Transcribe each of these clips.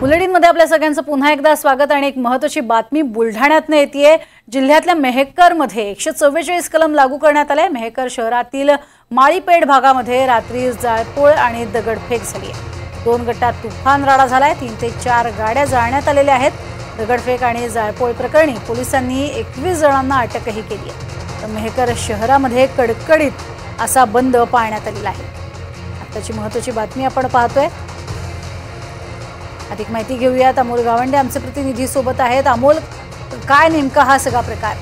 बुलेटिनमध्ये आपल्या सगळ्यांचं पुन्हा एकदा स्वागत आणि एक महत्त्वाची बातमी बुलढाण्यातून येतेय। जिल्ह्यातल्या मेहकरमध्ये 144 कलम लागू करण्यात आले। मेहकर शहरातील माळीपेठ भागामध्ये रात्री जाळपोळ आणि दगडफेक झाली आहे। 2 गटात तुफान राडा झालाय। 3 ते 4 गाड्या जाळण्यात आलेल्या आहेत। दगडफेक आणि जाळपोळ प्रकरणी पोलिसांनी 21 जणांना अटकही केली आहे। तर मेहकर शहरामध्ये कडकडीत असा बंद पाळण्यात आलेला आहे। आताची महत्त्वाची बातमी आपण पाहतोय। अधिक माहिती घेऊयात। अमोल गावंडे आमचे प्रतिनिधी सोबत आहेत। अमोल, काय नेमका हा सगळा प्रकार?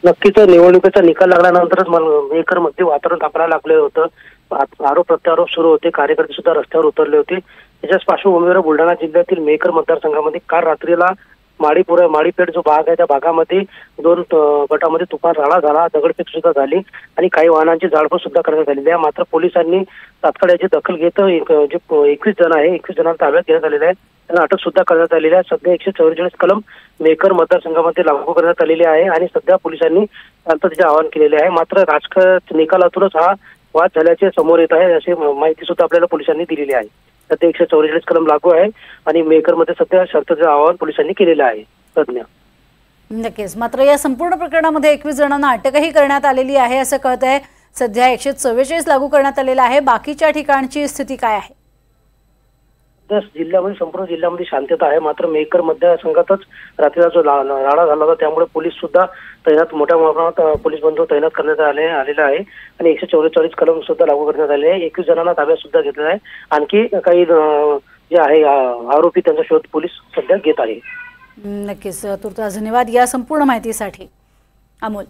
नक्कीच निवडणुकीचा निकाल लागल्यानंतरच मेहकरमध्ये वातावरण तापायला लागले होतं। आरोप प्रत्यारोप सुरू होते। कार्यकर्ते सुद्धा रस्त्यावर उतरले होते। त्याच्याच पार्श्वभूमीवर बुलढाणा जिल्ह्यातील मेहकर मतदारसंघामध्ये काल रात्रीला माळीपेठ जो भाग आहे त्या भागामध्ये 2 गटामध्ये तुफान राडा झाला, दगडफेक सुद्धा झाली आणि काही वाहनांची जाळपोळ सुद्धा करण्यात आलेली आहे। मात्र पोलिसांनी तात्काळ याची दखल घेत जे 21 जण आहे 21 जणांना ताब्यात घेण्यात आलेले आहे। त्यांना अटक सुद्धा करण्यात आलेली आहे। सध्या 144 कलम मेहकर मतदारसंघामध्ये लागू करण्यात आलेली आहे आणि सध्या पोलिसांनी शांततेचे आवाहन केलेले आहे। मात्र राजकीय निकालातूनच हा वाद झाल्याचे समोर येत आहे अशी माहिती सुद्धा आपल्याला पोलिसांनी दिलेली आहे। सध्या 144 कलम लागू आहे आणि मेहकरमध्ये सध्या शांततेचे आवाहन पोलिसांनी केलेले आहे। तज्ञ नक्कीच, मात्र या संपूर्ण प्रकरणामध्ये 21 जणांना अटकही करण्यात आलेली आहे असं कळतंय। सध्या 144 लागू करण्यात आलेला आहे। बाकीच्या ठिकाणची स्थिती काय आहे? जिल्ह्यामध्ये संपूर्ण जिल्ह्यामध्ये शांतता आहे। मात्र मेहकर मतदारसंघातच रात्रीचा जो राडा झाला होता त्यामुळे पोलीस सुद्धा तैनात मोठ्या प्रमाणात पोलीस बंदोबस्त तैनात करण्यात आलेला आहे आणि 144 कलम सुद्धा लागू करण्यात आले आहे। 21 जणांना ताब्यात सुद्धा घेतलेला आहे। आणखी काही जे आहे आरोपी त्यांचा शोध पोलीस सध्या घेत आहे। नक्कीच, तुर्तास धन्यवाद या संपूर्ण माहितीसाठी अमोल।